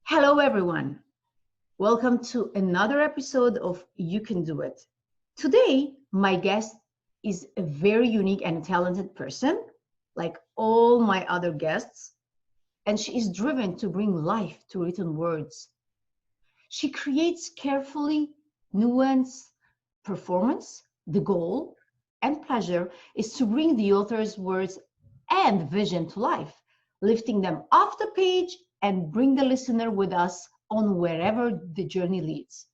Hello, everyone. Welcome to another episode of You Can Do It. Today, my guest is a very unique and talented person, like all my other guests, and she is driven to bring life to written words. She creates carefully nuanced performance. The goal and pleasure is to bring the author's words and vision to life, lifting them off the page and bring the listener with us on wherever the journey leads.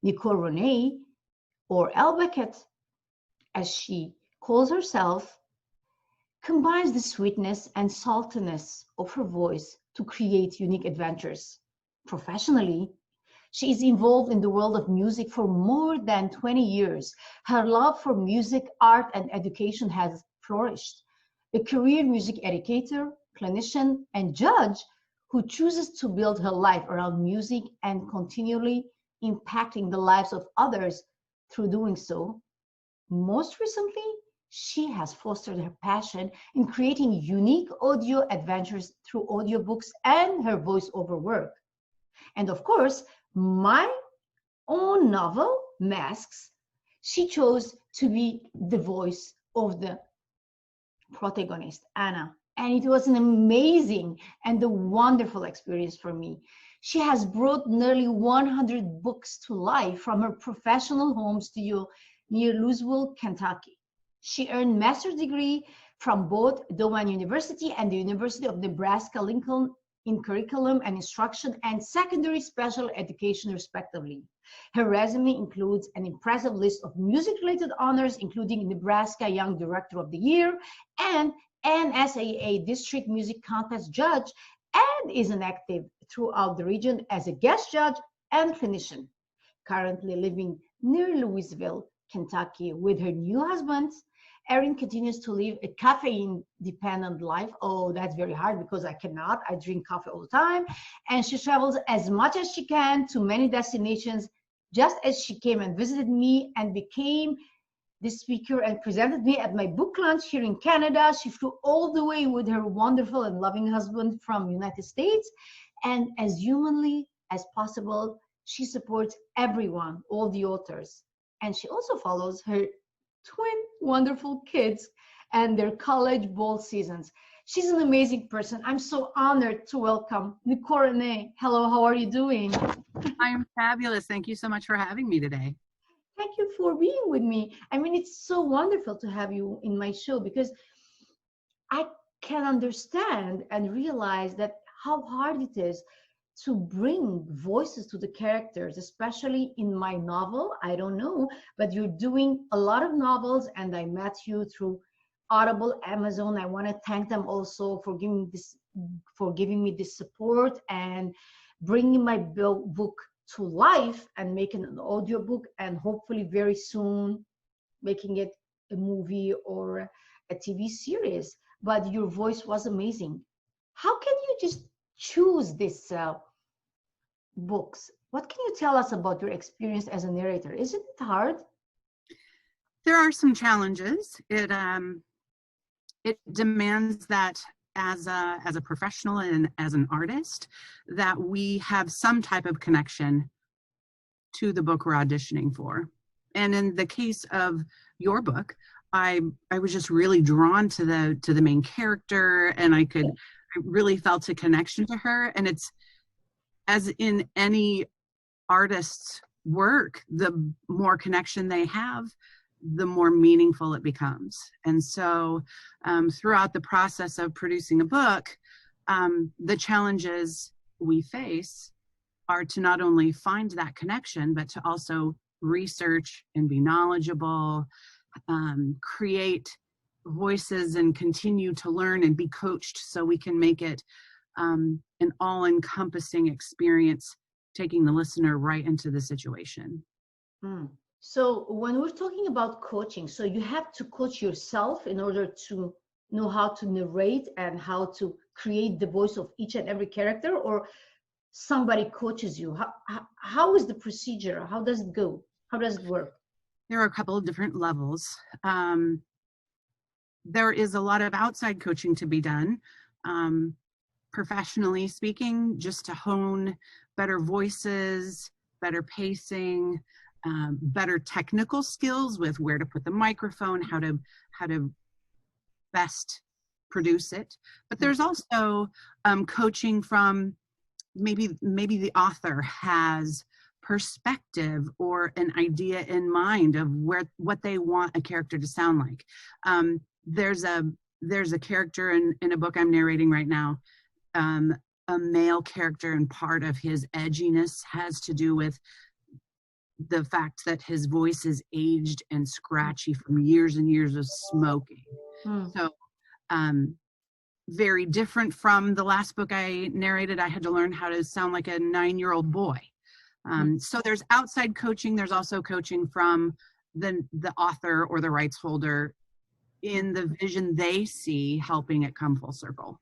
Nicole Rene, or El Beckett, as she calls herself, combines the sweetness and saltiness of her voice to create unique adventures. Professionally, she is involved in the world of music for more than 20 years. Her love for music, art, and education has flourished. A career music educator, clinician, and judge who chooses to build her life around music and continually impacting the lives of others through doing so. Most recently, she has fostered her passion in creating unique audio adventures through audiobooks and her voiceover work. And of course, my own novel, Masks, she chose to be the voice of the protagonist, Anna. And it was an amazing and a wonderful experience for me. She has brought nearly 100 books to life from her professional home studio near Louisville, Kentucky. She earned master's degree from both Dowan University and the University of Nebraska-Lincoln in curriculum and instruction and secondary special education, respectively. Her resume includes an impressive list of music-related honors, including Nebraska Young Director of the Year and NSAA District Music Contest Judge, and is an active throughout the region as a guest judge and clinician. Currently living near Louisville, Kentucky with her new husband, Erin continues to live a caffeine-dependent life. Oh, that's very hard because I cannot. I drink coffee all the time. And she travels as much as she can to many destinations, just as she came and visited me and became the speaker and presented me at my book launch here in Canada. She flew all the way with her wonderful and loving husband from United States. And as humanly as possible, she supports everyone, all the authors. And she also follows her twin wonderful kids and their college ball seasons. She's an amazing person. I'm so honored to welcome Nicole Rene. Hello, how are you doing? I am fabulous. Thank you so much for having me today. Thank you for being with me. I mean, it's so wonderful to have you in my show because I can understand and realize that how hard it is to bring voices to the characters, especially in my novel. I don't know, but you're doing a lot of novels, and I met you through Audible, Amazon. I want to thank them also for giving me this support and bringing my book to life and making an audiobook, and hopefully very soon making it a movie or a TV series. But your voice was amazing. How can you just choose these books? What can you tell us about your experience as a narrator? Isn't it hard? There are some challenges. It demands that as a professional and as an artist, that we have some type of connection to the book we're auditioning for. And in the case of your book, I was just really drawn to the main character, and I really felt a connection to her. And it's, as in any artist's work, the more connection they have, the more meaningful it becomes. And so throughout the process of producing a book, the challenges we face are to not only find that connection, but to also research and be knowledgeable, create voices and continue to learn and be coached so we can make it an all-encompassing experience, taking the listener right into the situation. So when we're talking about coaching, so you have to coach yourself in order to know how to narrate and how to create the voice of each and every character, or somebody coaches you? How is the procedure? How does it go? How does it work? There are a couple of different levels. There is a lot of outside coaching to be done. professionally speaking, just to hone better voices, better pacing, better technical skills with where to put the microphone, how to best produce it. But there's also coaching from maybe the author has perspective or an idea in mind of what they want a character to sound like. There's a character in a book I'm narrating right now, a male character, and part of his edginess has to do with the fact that his voice is aged and scratchy from years and years of smoking. So very different from the last book I narrated. I had to learn how to sound like a 9-year-old boy. So there's outside coaching. There's also coaching from the author or the rights holder in the vision they see, helping it come full circle.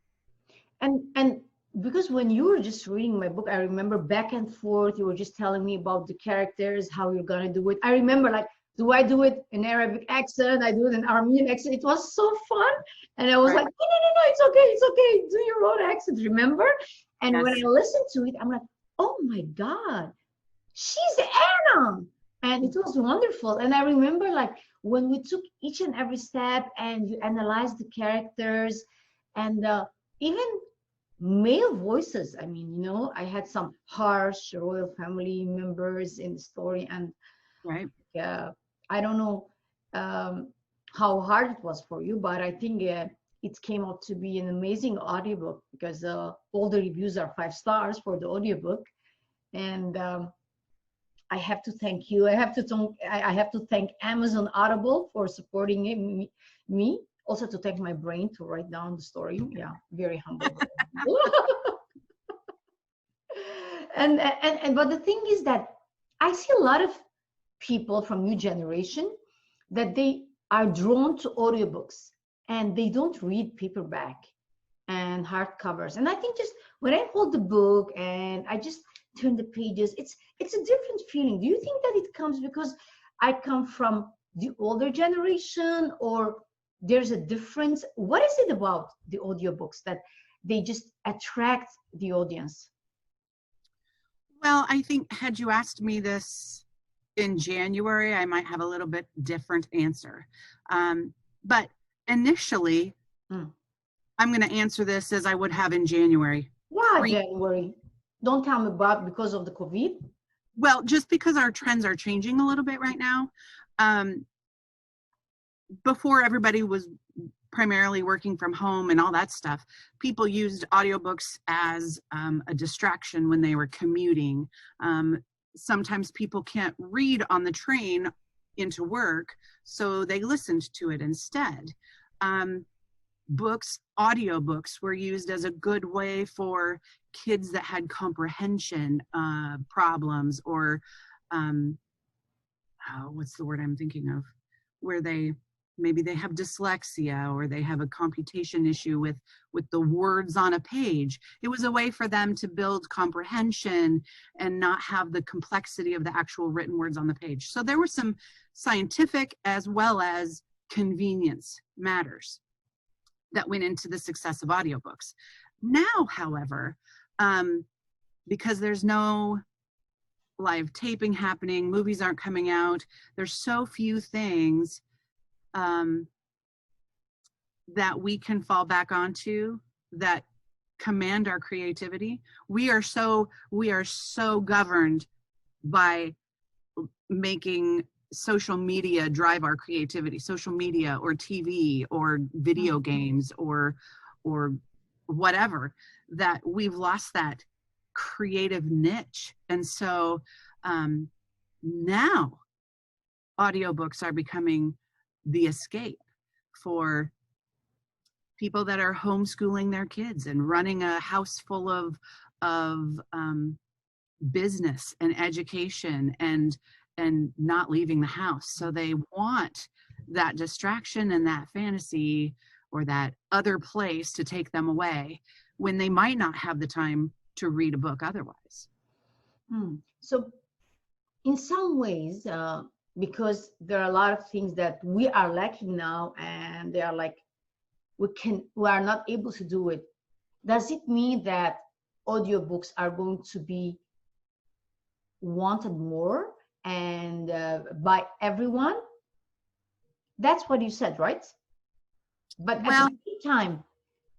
And because when you were just reading my book, I remember back and forth, you were just telling me about the characters, how you're gonna do it. I remember, like, do I do it in Arabic accent? I do it in Armenian accent. It was so fun. And I was like, no, it's okay. Do your own accent, remember? And when I listened to it, I'm like, oh my God, she's Anna. And it was wonderful. And I remember, like, when we took each and every step and you analyzed the characters and even male voices. I mean, I had some harsh royal family members in the story, and I don't know how hard it was for you, but I think it came out to be an amazing audiobook, because all the reviews are 5 stars for the audiobook. And I have to thank you. I have to thank Amazon Audible for supporting me. Also to thank my brain to write down the story. Yeah, very humble. and but the thing is that I see a lot of people from new generation that they are drawn to audiobooks and they don't read paperback and hardcovers. And I think just when I hold the book and I just turn the pages, it's a different feeling. Do you think that it comes because I come from the older generation, or there's a difference? What is it about the audiobooks that they just attract the audience? Well, I think had you asked me this in January, I might have a little bit different answer. But initially, I'm going to answer this as I would have in January. Why January? Don't tell me about because of the COVID. Well, just because our trends are changing a little bit right now. Before everybody was primarily working from home and all that stuff, people used audiobooks as a distraction when they were commuting. Sometimes people can't read on the train into work, so they listened to it instead. Audiobooks were used as a good way for kids that had comprehension problems, or what's the word I'm thinking of, where maybe they have dyslexia or they have a computation issue with the words on a page. It was a way for them to build comprehension and not have the complexity of the actual written words on the page. So there were some scientific as well as convenience matters that went into the success of audiobooks. Now, however, because there's no live taping happening, movies aren't coming out, there's so few things that we can fall back onto that command our creativity. We are so governed by making social media drive our creativity, social media or TV or video games or whatever, that we've lost that creative niche. And so now audiobooks are becoming the escape for people that are homeschooling their kids and running a house full of business and education and not leaving the house. So they want that distraction and that fantasy or that other place to take them away when they might not have the time to read a book otherwise. So in some ways, because there are a lot of things that we are lacking now, and they are like we are not able to do it does it mean that audiobooks are going to be wanted more and by everyone? That's what you said, right? But at the Well, same time,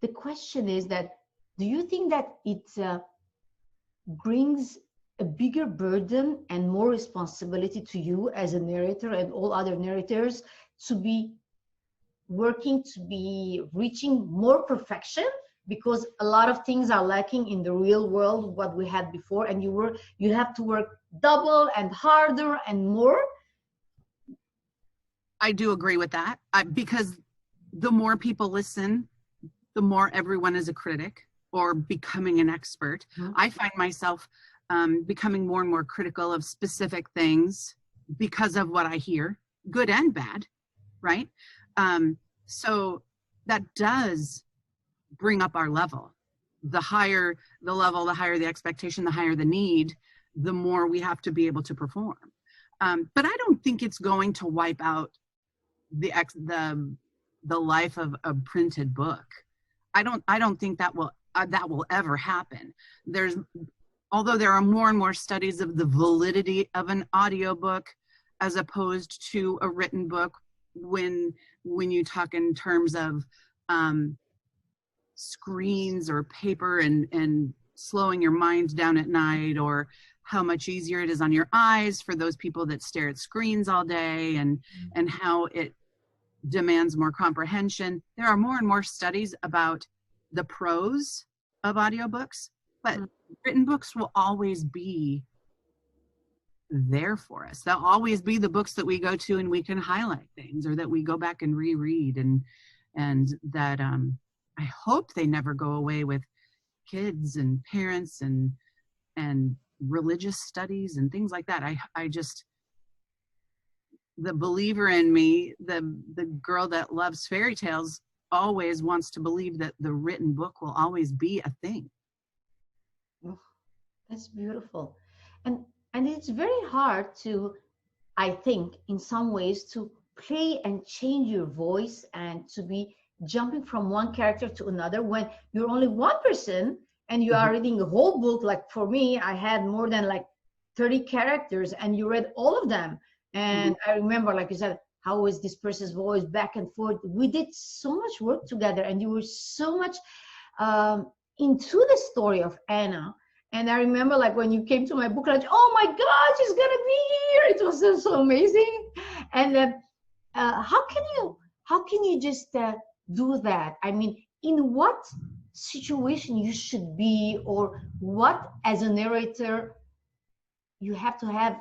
the question is that, do you think that it brings a bigger burden and more responsibility to you as a narrator and all other narrators to be working, to be reaching more perfection, because a lot of things are lacking in the real world what we had before, and you have to work double and harder and more? I do agree with that, because the more people listen, the more everyone is a critic or becoming an expert. Mhm. I find myself becoming more and more critical of specific things because of what I hear, good and bad, right? So that does bring up our level. The higher the level, the higher the expectation, the higher the need, the more we have to be able to perform. But I don't think it's going to wipe out the life of a printed book. I don't think that will ever happen. Although there are more and more studies of the validity of an audiobook as opposed to a written book, when you talk in terms of screens or paper and slowing your mind down at night, or how much easier it is on your eyes for those people that stare at screens all day, and how it demands more comprehension. There are more and more studies about the pros of audiobooks, but written books will always be there for us. They'll always be the books that we go to and we can highlight things, or that we go back and reread, and that I hope they never go away with kids and parents and religious studies and things like that. I just, the believer in me, the girl that loves fairy tales, always wants to believe that the written book will always be a thing. Oh, that's beautiful. And it's very hard to, I think, in some ways, to play and change your voice and to be jumping from one character to another when you're only one person and you are reading a whole book. Like for me, I had more than like 30 characters and you read all of them. And I remember, like you said, how is this person's voice back and forth? We did so much work together and you were so much into the story of Anna. And I remember, like, when you came to my book launch, oh my God, she's gonna be here! It was so amazing. And how can you just do that? I mean, in what situation you should be, or what as a narrator you have to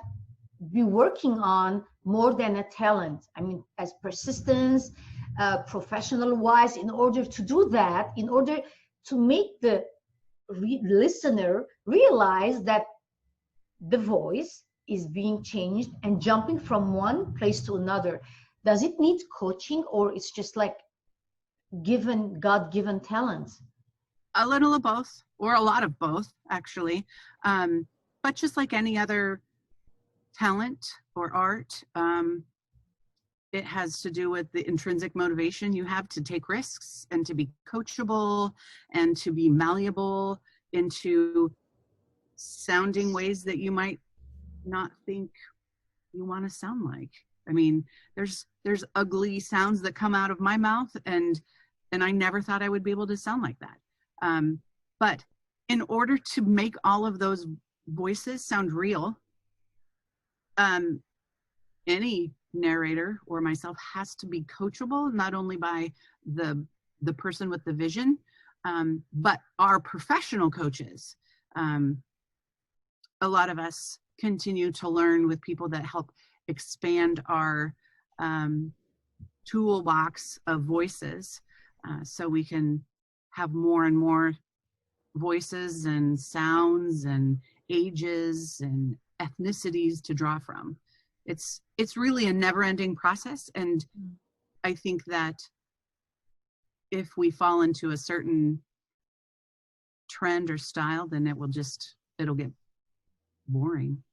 be working on more than a talent? I mean, as persistence, professional wise, in order to do that, in order to make the listener realize that the voice is being changed and jumping from one place to another. Does it need coaching, or it's just like God-given talent? A little of both, or a lot of both, actually. But just like any other talent or art, it has to do with the intrinsic motivation you have to take risks and to be coachable and to be malleable into sounding ways that you might not think you want to sound like. I mean, there's ugly sounds that come out of my mouth, and I never thought I would be able to sound like that. But in order to make all of those voices sound real, any narrator or myself has to be coachable, not only by the person with the vision, but our professional coaches. A lot of us continue to learn with people that help expand our toolbox of voices, so we can have more and more voices and sounds and ages and ethnicities to draw from. It's really a never-ending process, and I think that if we fall into a certain trend or style, then it'll get boring,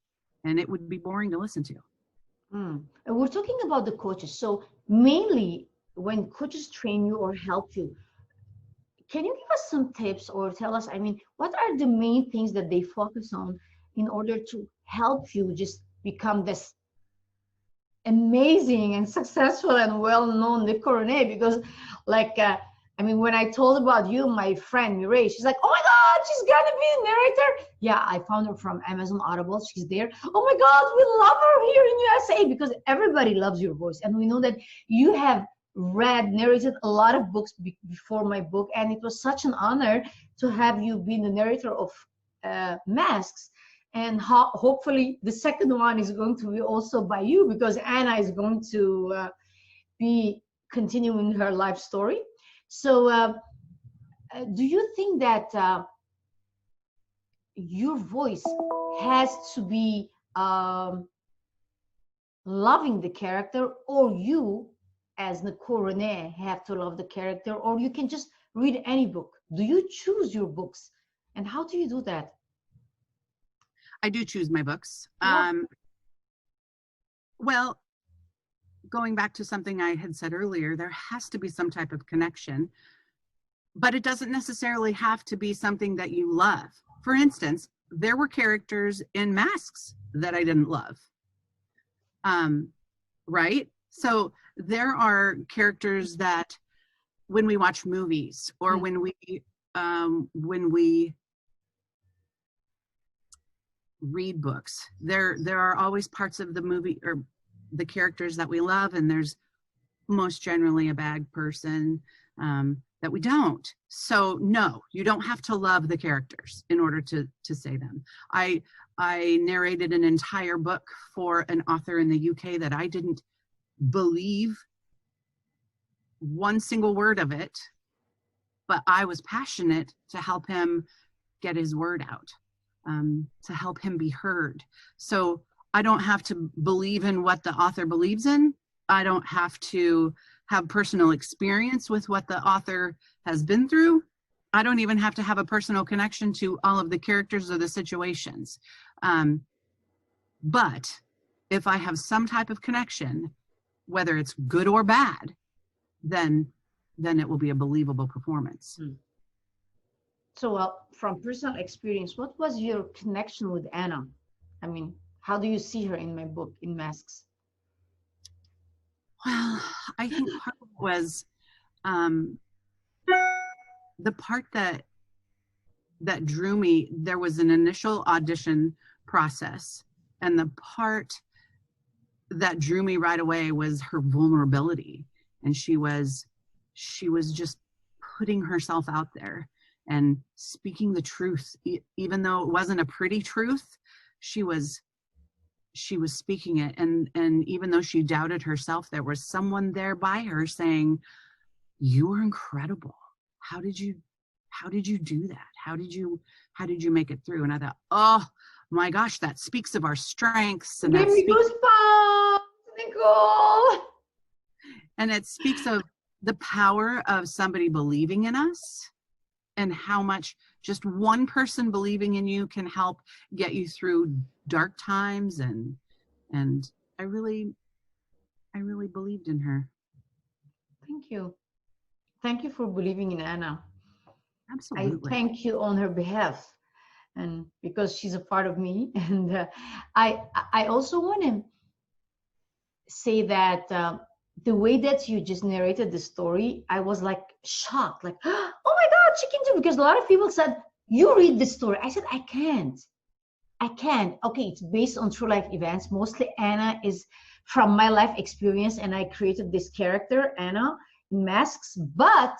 and it would be boring to listen to. And we're talking about the coaches. So mainly when coaches train you or help you, can you give us some tips or tell us, I mean, what are the main things that they focus on in order to help you just become this amazing and successful and well-known Nicole Rene? Because like I mean, when I told about you, my friend Mireille, she's like, oh my God, she's gonna be a narrator. Yeah, I found her from Amazon Audible. She's there. Oh my God, we love her here in USA, because everybody loves your voice. And we know that you have narrated a lot of books before my book, and it was such an honor to have you be the narrator of Masks. And hopefully the second one is going to be also by you, because Anna is going to be continuing her life story. So do you think that your voice has to be loving the character, or you as Nicole Rene have to love the character, or you can just read any book? Do you choose your books, and how do you do that? I do choose my books. Yeah. Well, going back to something I had said earlier, there has to be some type of connection, but it doesn't necessarily have to be something that you love. For instance, there were characters in Masks that I didn't love. Right? So there are characters that when we watch movies or when we read books, there are always parts of the movie or the characters that we love, and there's most generally a bad person that we don't. So no, you don't have to love the characters in order to say them. I narrated an entire book for an author in the UK that I didn't believe one single word of it, but I was passionate to help him get his word out, to help him be heard. So I don't have to believe in what the author believes in. I don't have to have personal experience with what the author has been through. I don't even have to have a personal connection to all of the characters or the situations. But if I have some type of connection, whether it's good or bad, then it will be a believable performance. So from personal experience, what was your connection with Anna? I mean, how do you see her in my book, in Masks? Well, I think part of it was the part that drew me. There was an initial audition process, and the part that drew me right away was her vulnerability, and she was just putting herself out there and speaking the truth, even though it wasn't a pretty truth. She was speaking it, and even though she doubted herself, there was someone there by her saying, "You are incredible. How did you do that? How did you make it through?" And I thought, oh my gosh, that speaks of our strengths, and Give me goosebumps, Nicole. And it speaks of the power of somebody believing in us, and how much just one person believing in you can help get you through dark times. And I really believed in her. Thank you. Thank you for believing in Anna. Absolutely. I thank you on her behalf, and because she's a part of me. And I also want to say that the way that you just narrated the story, I was like shocked, like, oh my God, she can do, because a lot of people said, you read the story. I said, I can't. Okay, it's based on true life events. Mostly Anna is from my life experience, and I created this character, Anna, in Masks. But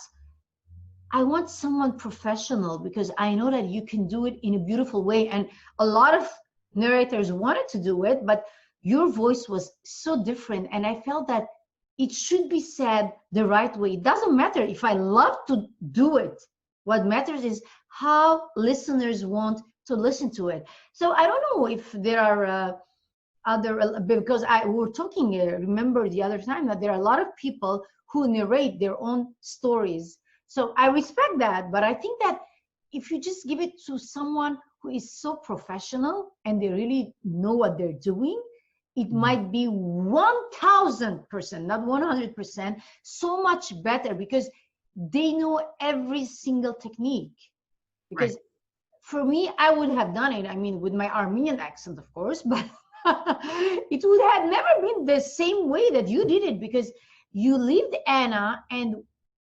I want someone professional, because I know that you can do it in a beautiful way. And a lot of narrators wanted to do it, but your voice was so different. And I felt that it should be said the right way. It doesn't matter if I love to do it. What matters is how listeners want to listen to it. So I don't know if there are other, because we were talking, remember the other time, that there are a lot of people who narrate their own stories. So I respect that, but I think that if you just give it to someone who is so professional and they really know what they're doing, it might be 1000%, not 100%, so much better, because they know every single technique. Because for me, I would have done it, I mean, with my Armenian accent, of course, but it would have never been the same way that you did it, because you lived Anna, and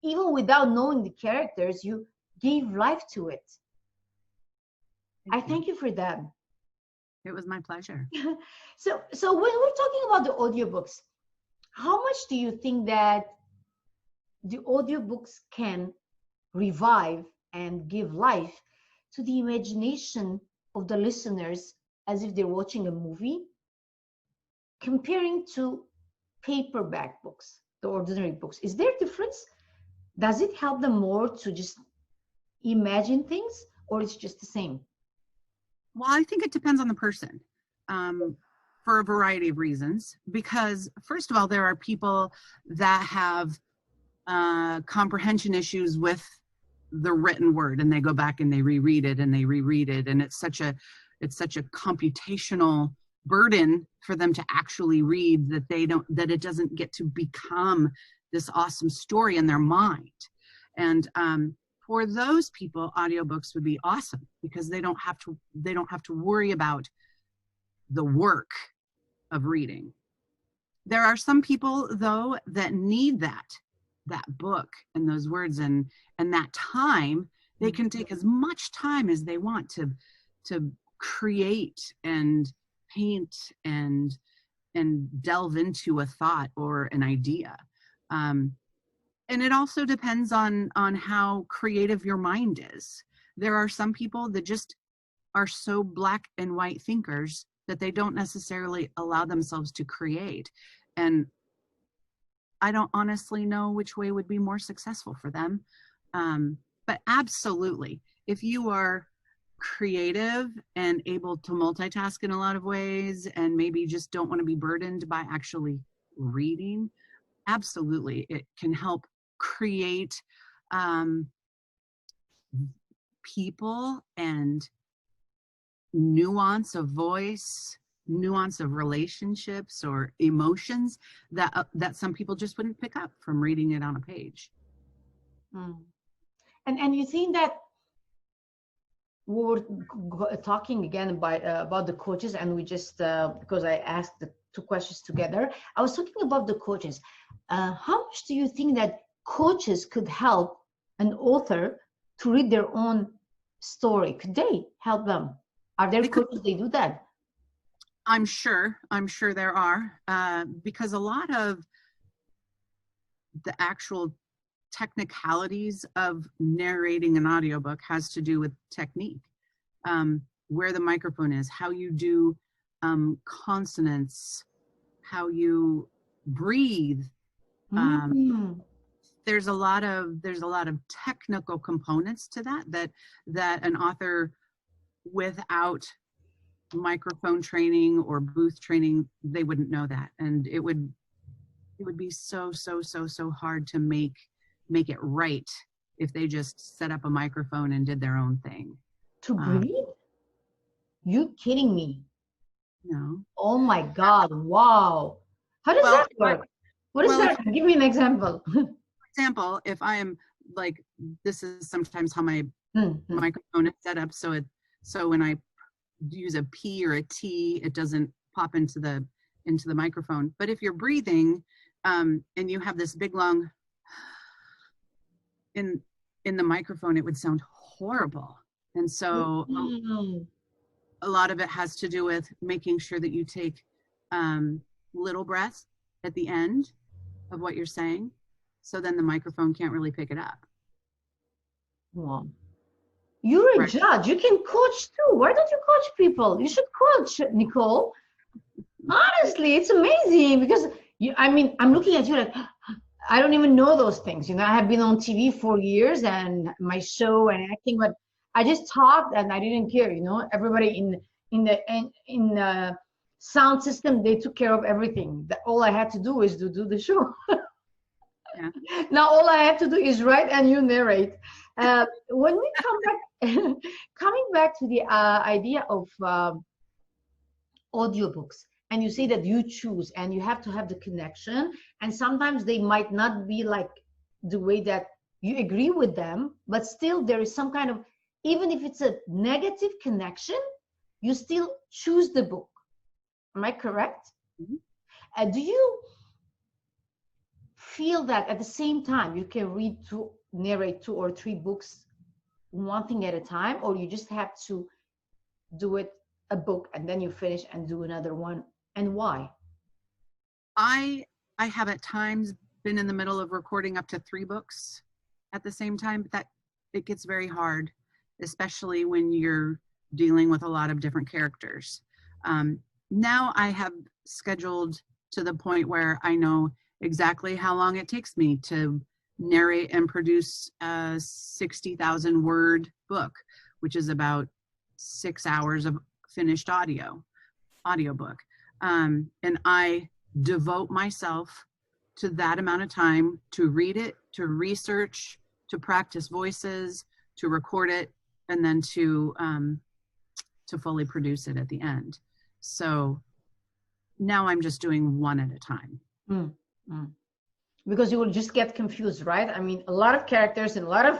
even without knowing the characters, you gave life to it. I thank you for that. It was my pleasure. So when we're talking about the audiobooks, how much do you think that the audiobooks can revive and give life to the imagination of the listeners as if they're watching a movie, comparing to paperback books, the ordinary books? Is there a difference? Does it help them more to just imagine things, or it's just the same? Well, I think it depends on the person, for a variety of reasons. Because first of all, there are people that have comprehension issues with the written word, and they go back and they reread it and they reread it, and it's such a computational burden for them to actually read that it doesn't get to become this awesome story in their mind. And for those people, audiobooks would be awesome, because they don't have to worry about the work of reading. There are some people, though, that need that book and those words and that time. They can take as much time as they want to create and paint and delve into a thought or an idea. And it also depends on how creative your mind is. There are some people that just are so black and white thinkers that they don't necessarily allow themselves to create. And I don't honestly know which way would be more successful for them. But absolutely, if you are creative and able to multitask in a lot of ways, and maybe just don't want to be burdened by actually reading, absolutely, it can help create people and nuance of voice, nuance of relationships or emotions that some people just wouldn't pick up from reading it on a page. And you think that we were talking again about the coaches, and we just because I asked the two questions together, I was talking about the coaches. How much do you think that coaches could help an author to read their own story? Could they help them? Are there coaches they do that? I'm sure there are, because a lot of the actual technicalities of narrating an audiobook has to do with technique, where the microphone is, how you do consonants, how you breathe. There's a lot of technical components to that an author without microphone training or booth training, they wouldn't know that. And it would be so hard to make it right if they just set up a microphone and did their own thing. To breathe? You kidding me? No. Oh my God, wow. How does that work? What is that? Give me an example. For example, if I am like, this is sometimes how my microphone is set up, so when I use a P or a T, it doesn't pop into the microphone. But if you're breathing and you have this big long in the microphone, it would sound horrible. And so a lot of it has to do with making sure that you take little breaths at the end of what you're saying, so then the microphone can't really pick it up. Wow. You're a judge. You can coach too. Why don't you coach people? You should coach, Nicole. Honestly, it's amazing, because I'm looking at you like, I don't even know those things. You know, I have been on TV for years and my show and acting, but I just talked and I didn't care. You know, everybody in the sound system, they took care of everything. All I had to do is to do the show. Yeah. Now all I have to do is write and you narrate. When we come back, coming back to the idea of audiobooks, and you say that you choose and you have to have the connection, and sometimes they might not be like the way that you agree with them, but still there is some kind of, even if it's a negative connection, you still choose the book. Am I correct? Mhm. Do you feel that at the same time you can narrate 2 or 3 books, one thing at a time, or you just have to do it a book and then you finish and do another one, and why? I have at times been in the middle of recording up to 3 books at the same time, but that it gets very hard, especially when you're dealing with a lot of different characters. Now I have scheduled to the point where I know exactly how long it takes me to narrate and produce a 60,000 word book, which is about 6 hours of finished audiobook. And I devote myself to that amount of time to read it, to research, to practice voices, to record it, and then to fully produce it at the end. So now I'm just doing one at a time. Mm, mm. Because you will just get confused, right? I mean, a lot of characters and a lot of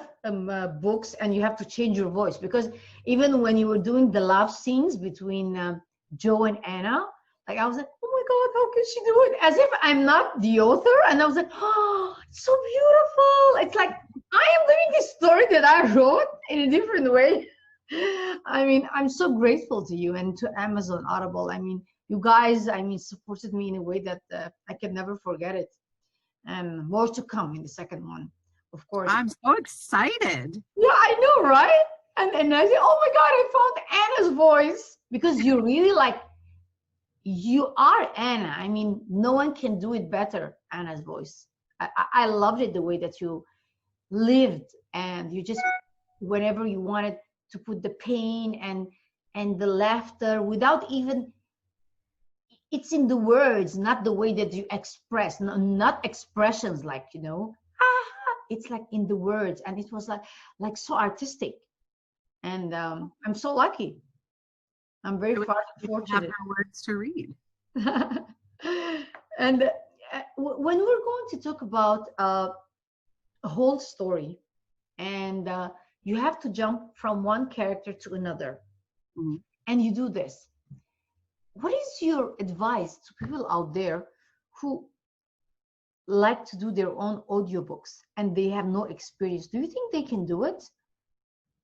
books, and you have to change your voice. Because even when you were doing the love scenes between Joe and Anna, like I was like, oh my God, how can she do it? As if I'm not the author. And I was like, oh, it's so beautiful. It's like I am doing this story that I wrote in a different way. I mean, I'm so grateful to you and to Amazon Audible. I mean, you guys, I mean, supported me in a way that I can never forget it. And more to come in the second one, of course. I'm so excited. Yeah, I know, right? And I say, oh my God, I found Anna's voice, because you really like, you are Anna. I mean, no one can do it better, Anna's voice. I loved it, the way that you lived, and you just, whenever you wanted to put the pain and the laughter without even, it's in the words, not the way that you express, not expressions like, it's like in the words, and it was like so artistic. And I'm so lucky. I'm very fortunate. Have her words to read. And when we're going to talk about a whole story, and you have to jump from one character to another, Mm-hmm. and you do this, what is your advice to people out there who like to do their own audiobooks and they have no experience? Do you think they can do it?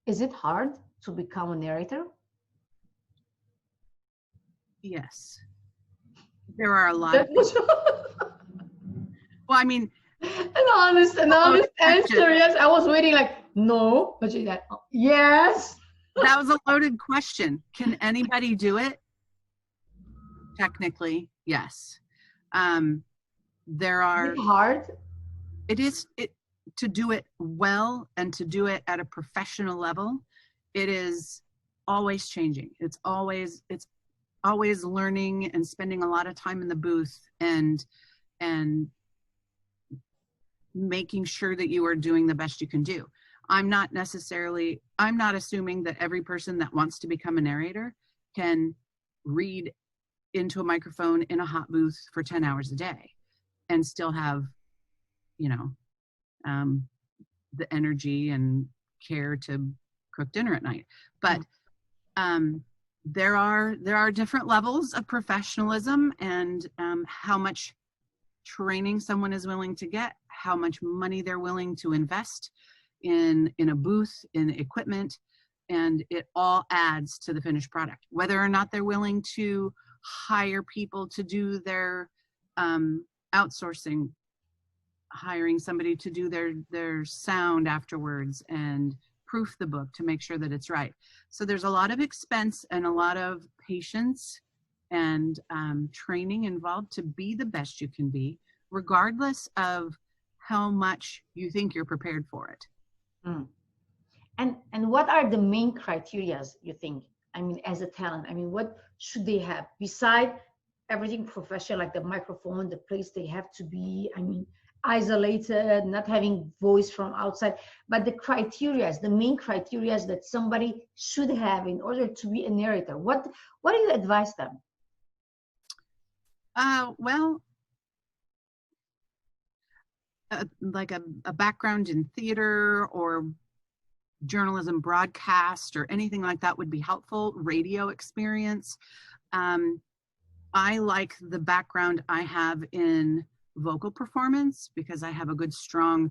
Is it hard to become a narrator? Yes. There are a lot of people. Well, I mean, an honest answer. Yes, I was waiting like, no, but she's like, oh, yes. That was a loaded question. Can anybody do it? Technically, yes. There are. Is it hard? It is to do it well and to do it at a professional level. It is always changing. It's always learning and spending a lot of time in the booth and making sure that you are doing the best you can do. I'm not assuming that every person that wants to become a narrator can read into a microphone in a hot booth for 10 hours a day and still have, the energy and care to cook dinner at night. But there are different levels of professionalism, and how much training someone is willing to get, how much money they're willing to invest in a booth, in equipment, and it all adds to the finished product. Whether or not they're willing to hire people to do their outsourcing, hiring somebody to do their sound afterwards and proof the book to make sure that it's right. So there's a lot of expense and a lot of patience and training involved to be the best you can be, regardless of how much you think you're prepared for it. Mm. And what are the main criteria, you think? I mean, as a talent, I mean, what should they have beside everything professional, like the microphone, the place they have to be, I mean, isolated, not having voice from outside, but the main criteria that somebody should have in order to be a narrator? What do you advise them? Well, like a background in theater or journalism broadcast or anything like that would be helpful. Radio experience. I like the background I have in vocal performance because I have a good, strong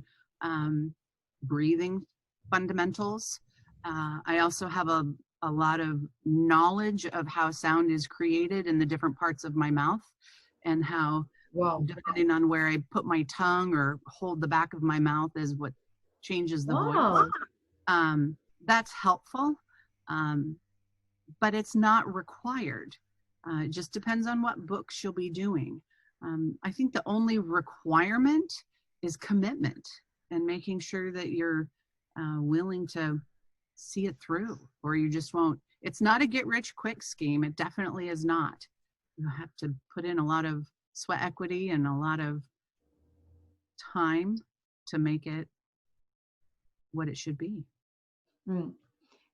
breathing fundamentals. I also have a lot of knowledge of how sound is created in the different parts of my mouth and how, Wow. depending on where I put my tongue or hold the back of my mouth is what changes the Wow. voice. That's helpful, but it's not required. It just depends on what books you'll be doing. I think the only requirement is commitment and making sure that you're willing to see it through, or you just won't. It's not a get rich quick scheme. It definitely is not. You have to put in a lot of sweat equity and a lot of time to make it what it should be. Mm.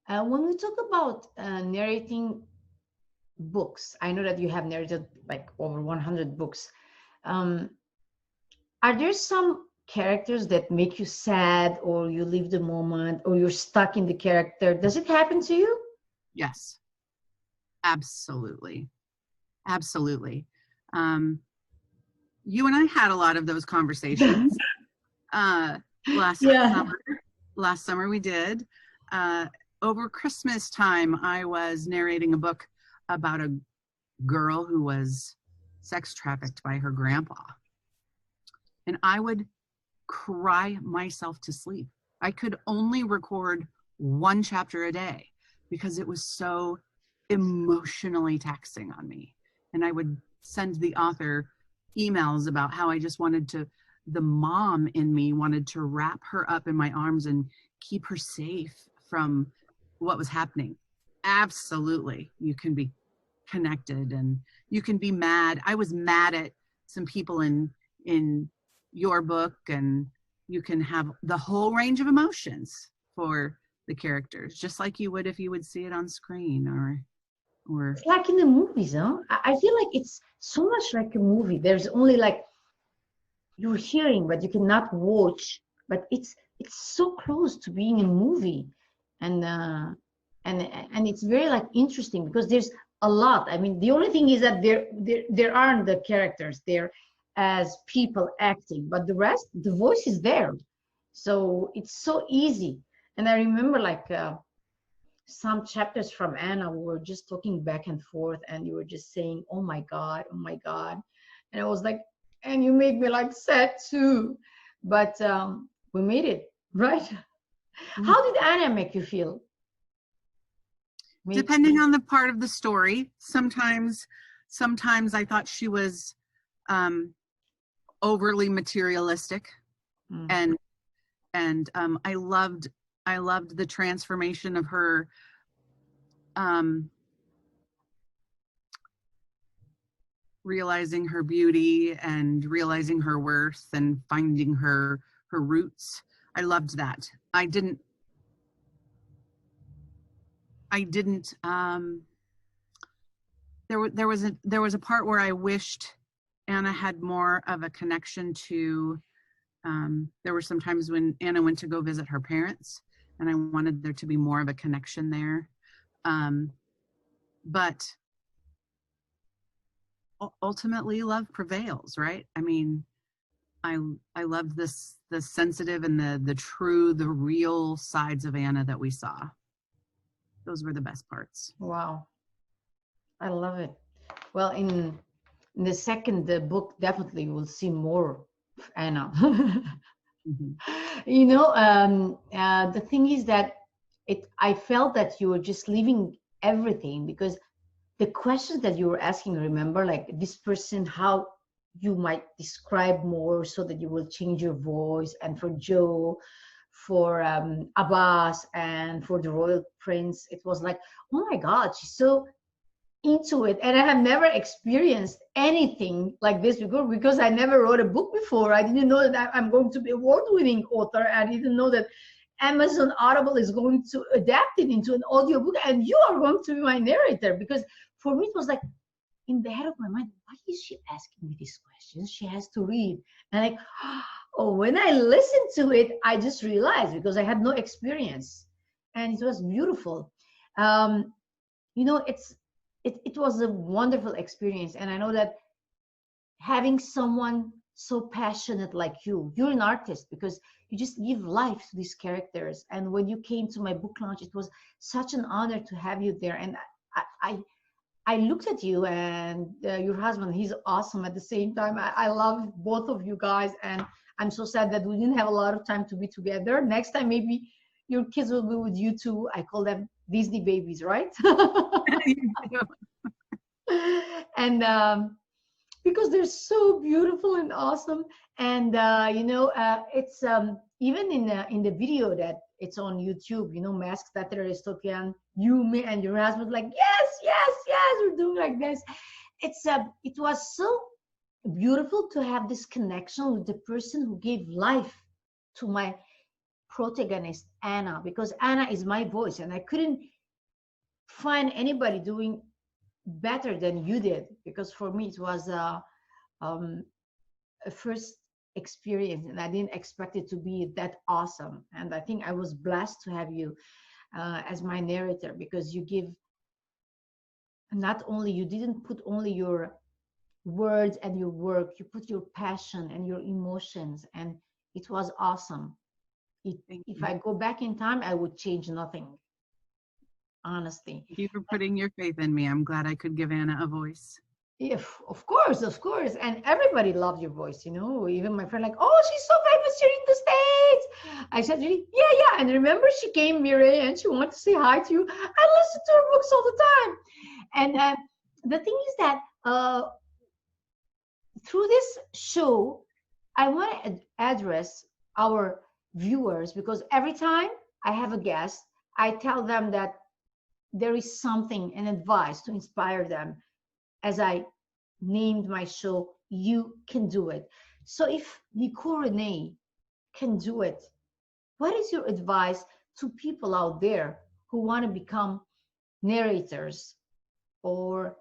When we talk about narrating books, I know that you have narrated like over 100 books. Are there some characters that make you sad, or you live the moment, or you're stuck in the character? Does it happen to you? Yes, absolutely. Absolutely. You and I had a lot of those conversations last summer we did. Over Christmas time, I was narrating a book about a girl who was sex trafficked by her grandpa. And I would cry myself to sleep. I could only record one chapter a day because it was so emotionally taxing on me. And I would send the author emails about how I just wanted to, the mom in me wanted to wrap her up in my arms and keep her safe from what was happening. Absolutely. You can be connected and you can be mad. I was mad at some people in your book, and you can have the whole range of emotions for the characters, just like you would if you would see it on screen or it's like in the movies, huh? I feel like it's so much like a movie. There's only like you're hearing, but you cannot watch. But it's so close to being a movie, and it's very like interesting because there's a lot. I mean, the only thing is that there aren't the characters there as people acting, but the rest, the voice is there. So it's so easy. And I remember like some chapters from Anna, we were just talking back and forth, and you were just saying, "Oh my God, oh my God," and I was like, and you made me like sad too, but we made it, right? How did Anna make you feel? Depending on the part of the story, sometimes I thought she was overly materialistic, and I loved the transformation of her realizing her beauty and realizing her worth and finding her roots. I loved that. I didn't there was a part where I wished Anna had more of a connection to there were some times when Anna went to go visit her parents, and I wanted there to be more of a connection there. But ultimately love prevails, right? I mean, I love the sensitive and the true, the real sides of Anna that we saw. Those were the best parts. Wow. I love it. Well, in the second book, definitely we'll see more of Anna. Mm-hmm. You know, the thing is that I felt that you were just leaving everything, because the questions that you were asking, remember, like this person, how you might describe more so that you will change your voice, and for Joe, for Abbas, and for the Royal Prince, it was like, oh my God, she's so into it. And I have never experienced anything like this before, because I never wrote a book before. I didn't know that I'm going to be award-winning author. I didn't know that Amazon Audible is going to adapt it into an audiobook, and you are going to be my narrator. Because for me, it was like, in the head of my mind, why is she asking me these questions? She has to read. And like, oh, when I listened to it, I just realized, because I had no experience, and it was beautiful. Um, it was a wonderful experience, and I know that having someone so passionate like you're an artist, because you just give life to these characters. And when you came to my book launch, it was such an honor to have you there. And I looked at you and your husband, he's awesome at the same time. I love both of you guys, and I'm so sad that we didn't have a lot of time to be together. Next time, maybe your kids will be with you too. I call them Disney babies, right? And because they're so beautiful and awesome. And it's even in the video that it's on YouTube, Masks, Nataly Restokian, you, me, and your husband, like, yes, yes, yes, we're doing like this. It was so beautiful to have this connection with the person who gave life to my protagonist, Anna, because Anna is my voice, and I couldn't find anybody doing better than you did, because for me it was um, a first experience, and I didn't expect it to be that awesome. And I think I was blessed to have you as my narrator, because you give, not only, you didn't put only your words and your work, you put your passion and your emotions, and it was awesome. If I go back in time, I would change nothing, honestly. Thank you for putting your faith in me. I'm glad I could give Anna a voice. If, of course, and everybody loved your voice. Even my friend, like, oh, she's so famous here in the States. I said, really? Yeah, yeah. And remember, she came, Mireille, and she wanted to say hi to you. I listen to her books all the time. And the thing is that through this show, I want to address our viewers, because every time I have a guest, I tell them that there is something, an advice to inspire them, as I named my show, You Can Do It. So if Nicole Rene can do it, what is your advice to people out there who want to become narrators, or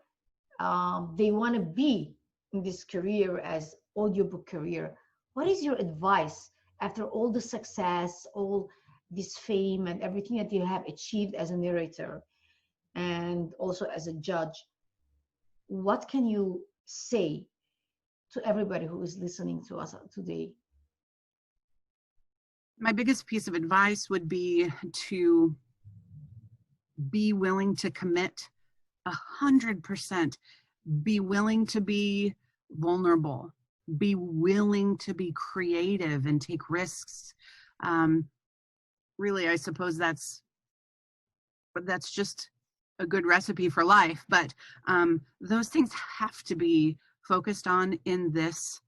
they want to be in this career as audiobook career? What is your advice after all the success, all this fame, and everything that you have achieved as a narrator and also as a judge? What can you say to everybody who is listening to us today? My biggest piece of advice would be to be willing to commit 100%. Be willing to be vulnerable. Be willing to be creative and take risks. Really, I suppose that's just a good recipe for life. But those things have to be focused on in this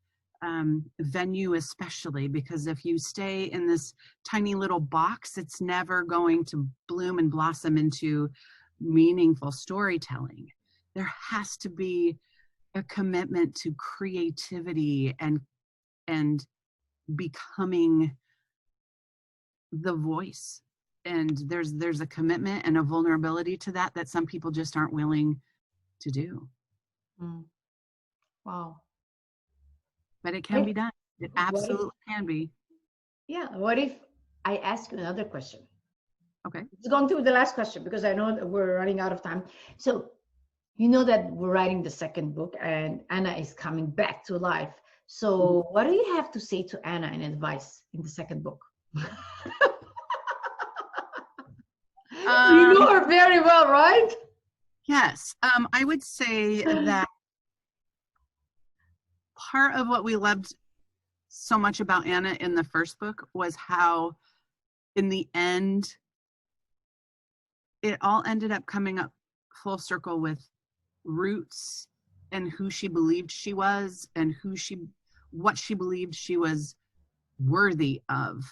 venue, especially because if you stay in this tiny little box, it's never going to bloom and blossom into meaningful storytelling. There has to be a commitment to creativity and becoming the voice. And there's a commitment and a vulnerability to that some people just aren't willing to do. Wow. But it can be done. It absolutely can be. Yeah. What if I ask you another question? Okay. It's going to be the last question, because I know that we're running out of time. So, you know that we're writing the second book and Anna is coming back to life. So what do you have to say to Anna in advice in the second book? You know her very well, right? Yes. I would say that part of what we loved so much about Anna in the first book was how, in the end, it all ended up coming up full circle with roots and who she believed she was and what she believed she was worthy of.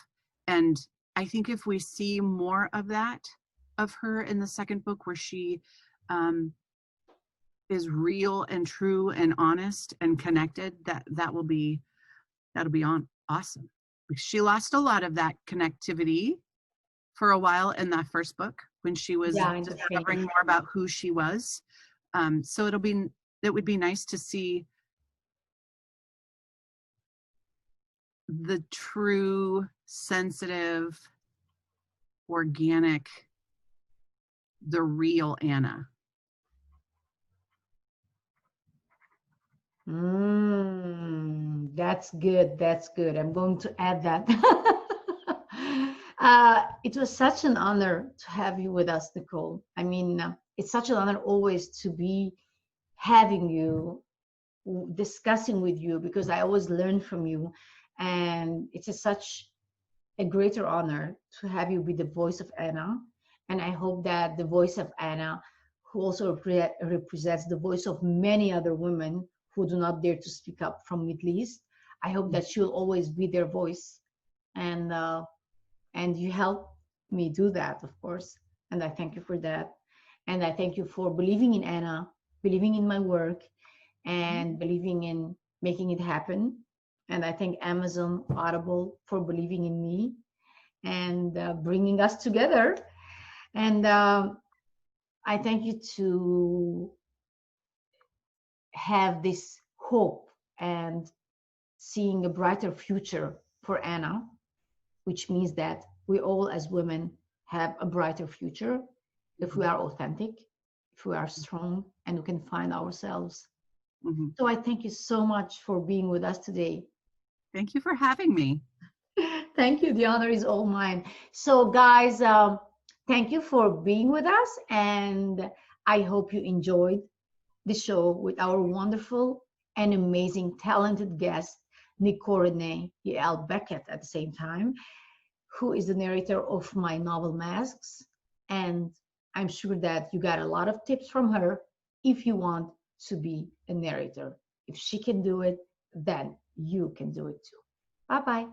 And I think if we see more of that, of her in the second book, where she is real and true and honest and connected, that'll be awesome. Because she lost a lot of that connectivity for a while in that first book when she was discovering more about who she was. So it'll be it would be nice to see the true, sensitive, organic, the real Anna. That's good. That's good. I'm going to add that. It was such an honor to have you with us, Nicole. I mean, it's such an honor always to be having you, discussing with you, because I always learn from you. And such a greater honor to have you be the voice of Anna. And I hope that the voice of Anna, who also represents the voice of many other women who do not dare to speak up from Middle East, I hope that she'll always be their voice. And you help me do that, of course. And I thank you for that. And I thank you for believing in Anna, believing in my work, and believing in making it happen. And I thank Amazon Audible for believing in me and bringing us together. And I thank you to have this hope and seeing a brighter future for Anna, which means that we all as women have a brighter future if we are authentic, if we are strong, and we can find ourselves. So I thank you so much for being with us today. Thank you for having me. Thank you. The honor is all mine. So guys, thank you for being with us. And I hope you enjoyed the show with our wonderful and amazing, talented guest, Nicole Rene, E.L. Beckett at the same time, who is the narrator of my novel Masks. And I'm sure that you got a lot of tips from her if you want to be a narrator. If she can do it, then you can do it too. Bye-bye.